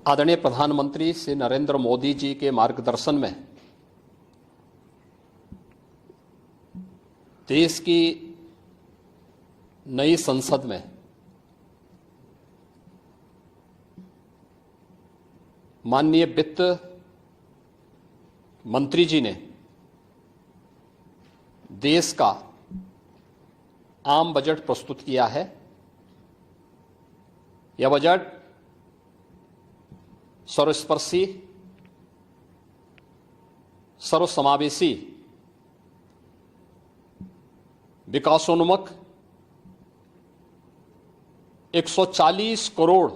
आदरणीय प्रधानमंत्री श्री नरेंद्र मोदी जी के मार्गदर्शन में देश की नई संसद में माननीय वित्त मंत्री जी ने देश का आम बजट प्रस्तुत किया है। यह बजट सर्वस्पर्शी, सर्वसमावेशी, विकासोन्मुख 140 करोड़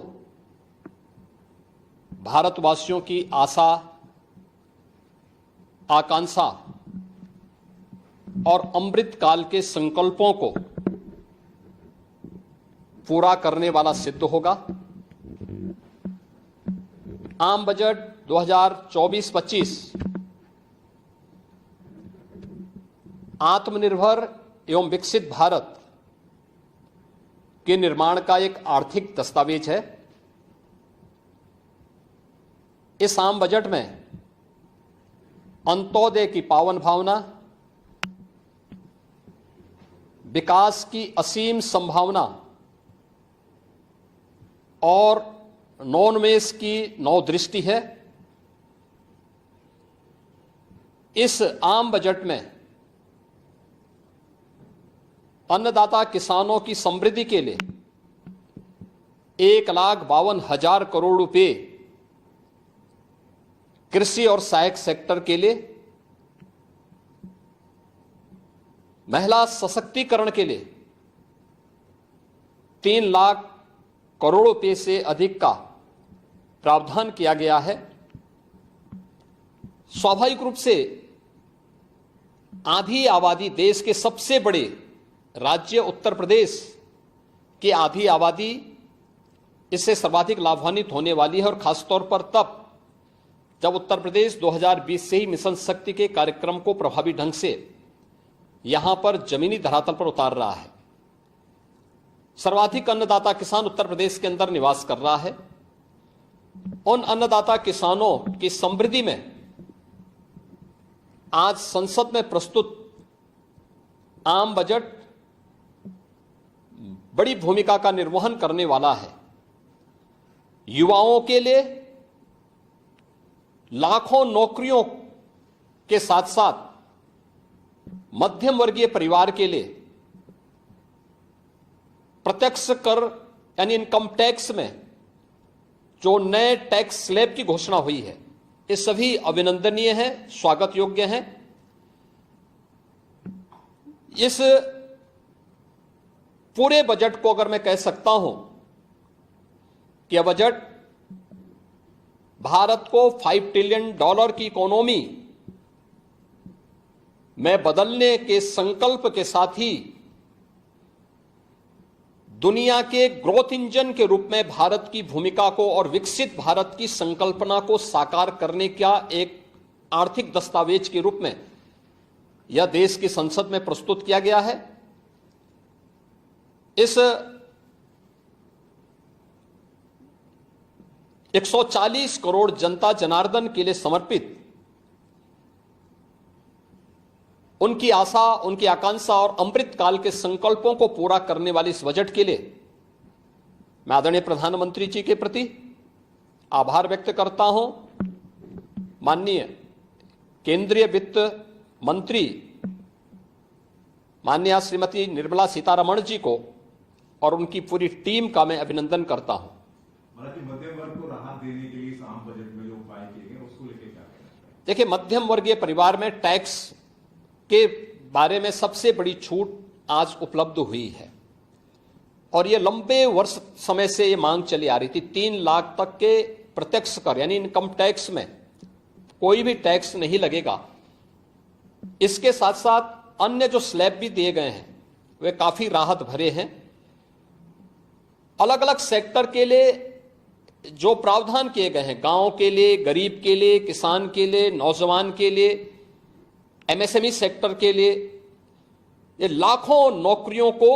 भारतवासियों की आशा, आकांक्षा और अमृत काल के संकल्पों को पूरा करने वाला सिद्ध होगा। आम बजट 2024-25 आत्मनिर्भर एवं विकसित भारत के निर्माण का एक आर्थिक दस्तावेज है। इस आम बजट में अंत्योदय की पावन भावना, विकास की असीम संभावना और नवोन्मेष की नवदृष्टि है। इस आम बजट में अन्नदाता किसानों की समृद्धि के लिए 1,52,000 करोड़ रुपए, कृषि और सहायक सेक्टर के लिए, महिला सशक्तिकरण के लिए 3 लाख करोड़ रुपए से अधिक का प्रावधान किया गया है। स्वाभाविक रूप से आधी आबादी, देश के सबसे बड़े राज्य उत्तर प्रदेश की आधी आबादी इससे सर्वाधिक लाभान्वित होने वाली है, और खासतौर पर तब जब उत्तर प्रदेश 2020 से ही मिशन शक्ति के कार्यक्रम को प्रभावी ढंग से यहां पर जमीनी धरातल पर उतार रहा है। सर्वाधिक अन्नदाता किसान उत्तर प्रदेश के अंदर निवास कर रहा है। उन अन्नदाता किसानों की समृद्धि में आज संसद में प्रस्तुत आम बजट बड़ी भूमिका का निर्वहन करने वाला है। युवाओं के लिए लाखों नौकरियों के साथ साथ मध्यम वर्गीय परिवार के लिए प्रत्यक्ष कर यानी इनकम टैक्स में जो नए टैक्स स्लैब की घोषणा हुई है, ये सभी अभिनंदनीय है, स्वागत योग्य हैं। इस पूरे बजट को अगर मैं कह सकता हूं कि यह बजट भारत को $5 ट्रिलियन की इकोनॉमी में बदलने के संकल्प के साथ ही दुनिया के ग्रोथ इंजन के रूप में भारत की भूमिका को और विकसित भारत की संकल्पना को साकार करने का एक आर्थिक दस्तावेज के रूप में यह देश की संसद में प्रस्तुत किया गया है। इस 140 करोड़ जनता जनार्दन के लिए समर्पित उनकी आशा, उनकी आकांक्षा और अमृत काल के संकल्पों को पूरा करने वाले इस बजट के लिए मैं आदरणीय प्रधानमंत्री जी के प्रति आभार व्यक्त करता हूं। माननीय केंद्रीय वित्त मंत्री माननीय श्रीमती निर्मला सीतारमण जी को और उनकी पूरी टीम का मैं अभिनंदन करता हूं। मध्यम वर्ग को राहत देने के लिए इस आम बजट में जो उपाय किए गए उसको लेकर क्या कहना है? देखिए, मध्यम वर्गीय परिवार में टैक्स के बारे में सबसे बड़ी छूट आज उपलब्ध हुई है, और यह लंबे वर्ष समय से यह मांग चली आ रही थी। 3 लाख तक के प्रत्यक्ष कर यानी इनकम टैक्स में कोई भी टैक्स नहीं लगेगा। इसके साथ साथ अन्य जो स्लैब भी दिए गए हैं वे काफी राहत भरे हैं। अलग अलग सेक्टर के लिए जो प्रावधान किए गए हैं, गांव के लिए, गरीब के लिए, किसान के लिए, नौजवान के लिए, एमएसएमई सेक्टर के लिए, ये लाखों नौकरियों को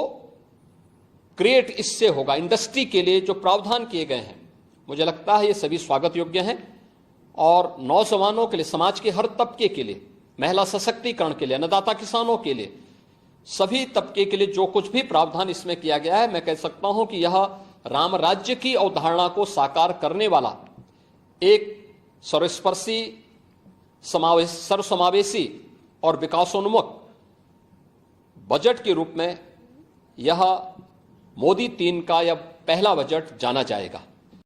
क्रिएट इससे होगा। इंडस्ट्री के लिए जो प्रावधान किए गए हैं मुझे लगता है ये सभी स्वागत योग्य हैं और नौजवानों के लिए, समाज के हर तबके के लिए, महिला सशक्तिकरण के लिए, अन्नदाता किसानों के लिए, सभी तबके के लिए जो कुछ भी प्रावधान इसमें किया गया है, मैं कह सकता हूं कि यह राम राज्य की अवधारणा को साकार करने वाला एक सर्वस्पर्शी, सर्वसमावेशी और विकासोन्मुख बजट के रूप में यह मोदी 3 का यह पहला बजट जाना जाएगा।